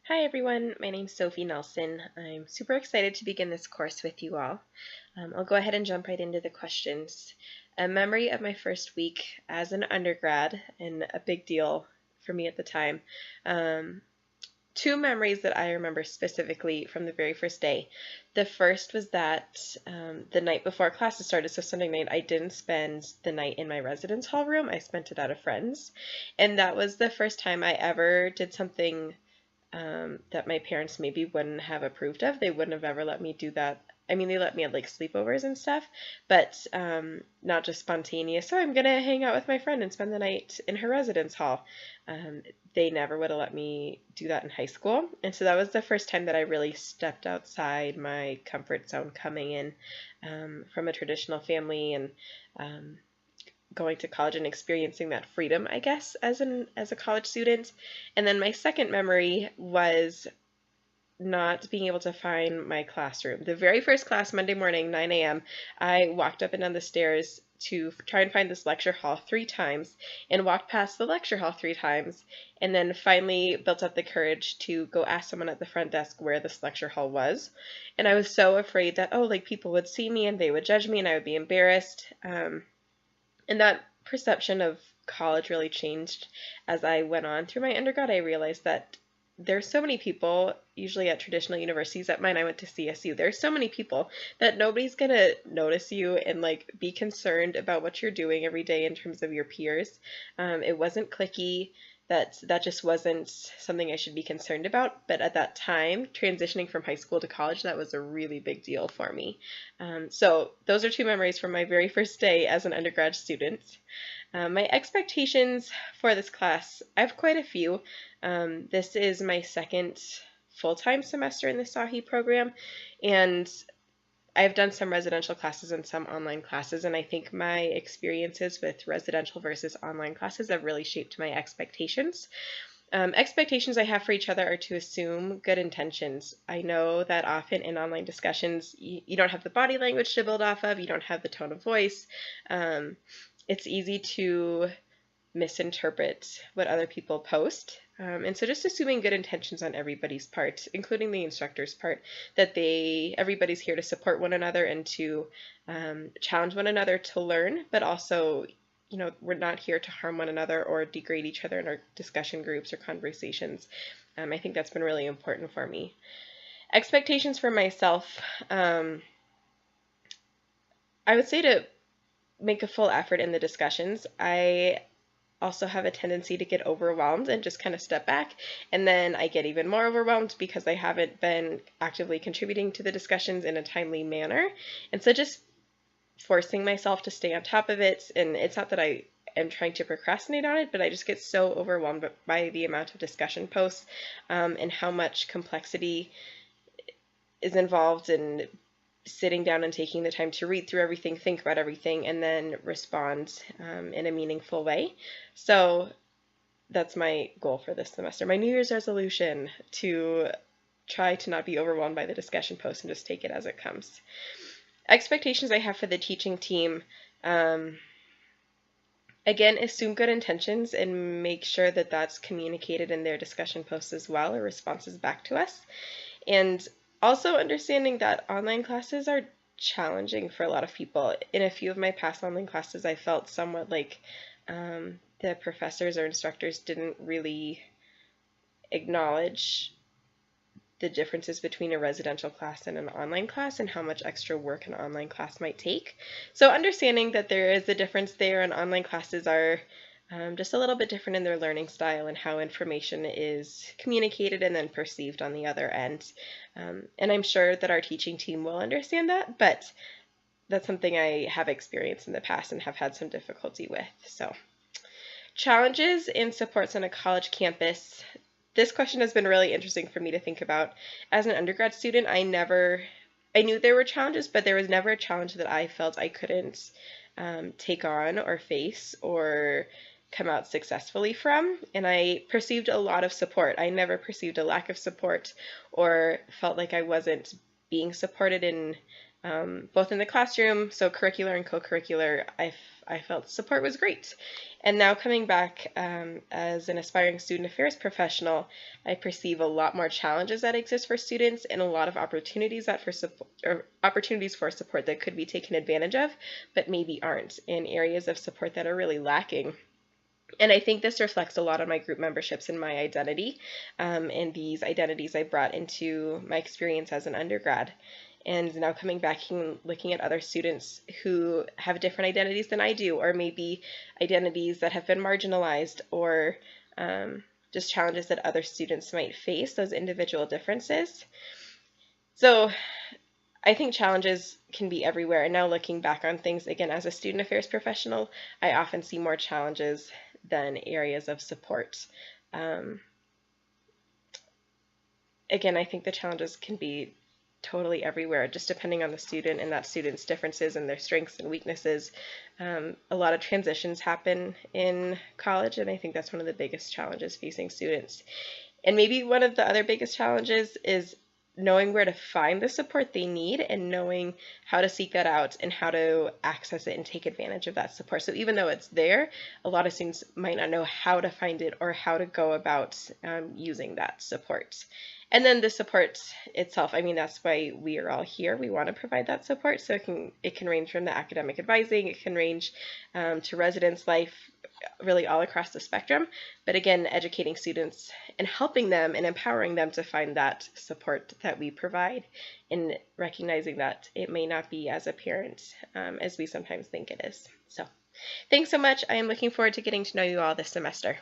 Hi everyone, my name's Sophie Nelson. I'm super excited to begin this course with you all. I'll go ahead and jump right into the questions. A memory of my first week as an undergrad, and a big deal for me at the time. Two memories that I remember specifically from the very first day. The first was that the night before classes started, so Sunday night, I didn't spend the night in my residence hall room. I spent it at a friend's. And that was the first time I ever did something that my parents maybe wouldn't have approved of. They wouldn't have ever let me do that. I mean, they let me have like sleepovers and stuff, but not just spontaneous. So I'm gonna hang out with my friend and spend the night in her residence hall. They never would have let me do that in high school, and so that was the first time that I really stepped outside my comfort zone, coming in from a traditional family and going to college and experiencing that freedom, I guess, as a college student. And then my second memory was not being able to find my classroom. The very first class, Monday morning, 9 a.m., I walked up and down the stairs to try and find this lecture hall 3 times and walked past the lecture hall 3 times, and then finally built up the courage to go ask someone at the front desk where this lecture hall was. And I was so afraid that, oh, like people would see me and they would judge me and I would be embarrassed. And that perception of college really changed as I went on through my undergrad. I realized that there's so many people, usually at traditional universities. At mine, I went to CSU. There's so many people that nobody's gonna notice you and like be concerned about what you're doing every day in terms of your peers. It wasn't cliquey. That just wasn't something I should be concerned about. But at that time, transitioning from high school to college, that was a really big deal for me. So those are two memories from my very first day as an undergrad student. My expectations for this class, I have quite a few. This is my second full-time semester in the SAHI program, and I've done some residential classes and some online classes, and I think my experiences with residential versus online classes have really shaped my expectations. Expectations I have for each other are to assume good intentions. I know that often in online discussions, you don't have the body language to build off of, you don't have the tone of voice. It's easy to misinterpret what other people post. And so just assuming good intentions on everybody's part, including the instructor's part, that everybody's here to support one another and to challenge one another to learn, but also, we're not here to harm one another or degrade each other in our discussion groups or conversations. I think that's been really important for me. Expectations for myself, I would say to make a full effort in the discussions. I also have a tendency to get overwhelmed and just kind of step back, and then I get even more overwhelmed because I haven't been actively contributing to the discussions in a timely manner. And so just forcing myself to stay on top of it, and it's not that I am trying to procrastinate on it, but I just get so overwhelmed by the amount of discussion posts and how much complexity is involved in sitting down and taking the time to read through everything, think about everything, and then respond in a meaningful way. So that's my goal for this semester. My New Year's resolution, to try to not be overwhelmed by the discussion post and just take it as it comes. Expectations I have for the teaching team, again, assume good intentions and make sure that that's communicated in their discussion posts as well, or responses back to us. And also understanding that online classes are challenging for a lot of people. In a few of my past online classes, I felt somewhat like the professors or instructors didn't really acknowledge the differences between a residential class and an online class and how much extra work an online class might take. So understanding that there is a difference there, and online classes are just a little bit different in their learning style and how information is communicated and then perceived on the other end. And I'm sure that our teaching team will understand that, but that's something I have experienced in the past and have had some difficulty with. So, challenges and supports on a college campus. This question has been really interesting for me to think about. As an undergrad student, I knew there were challenges, but there was never a challenge that I felt I couldn't take on or face or come out successfully from, and I perceived a lot of support. I never perceived a lack of support or felt like I wasn't being supported in both in the classroom, so curricular and co-curricular, I felt support was great. And now coming back as an aspiring student affairs professional, I perceive a lot more challenges that exist for students and a lot of opportunities opportunities for support that could be taken advantage of, but maybe aren't, in areas of support that are really lacking. And I think this reflects a lot on my group memberships and my identity, and these identities I brought into my experience as an undergrad. And now coming back and looking at other students who have different identities than I do, or maybe identities that have been marginalized, or just challenges that other students might face, those individual differences. So I think challenges can be everywhere. And now looking back on things, again, as a student affairs professional, I often see more challenges than areas of support. Again, I think the challenges can be totally everywhere, just depending on the student and that student's differences and their strengths and weaknesses. A lot of transitions happen in college, and I think that's one of the biggest challenges facing students. And maybe one of the other biggest challenges is knowing where to find the support they need and knowing how to seek that out and how to access it and take advantage of that support. So even though it's there, a lot of students might not know how to find it or how to go about using that support. And then the support itself, I mean, that's why we are all here. We want to provide that support. So it can range from the academic advising, it can range to residence life, really all across the spectrum. But again, educating students and helping them and empowering them to find that support that we provide, and recognizing that it may not be as apparent as we sometimes think it is. So thanks so much. I am looking forward to getting to know you all this semester.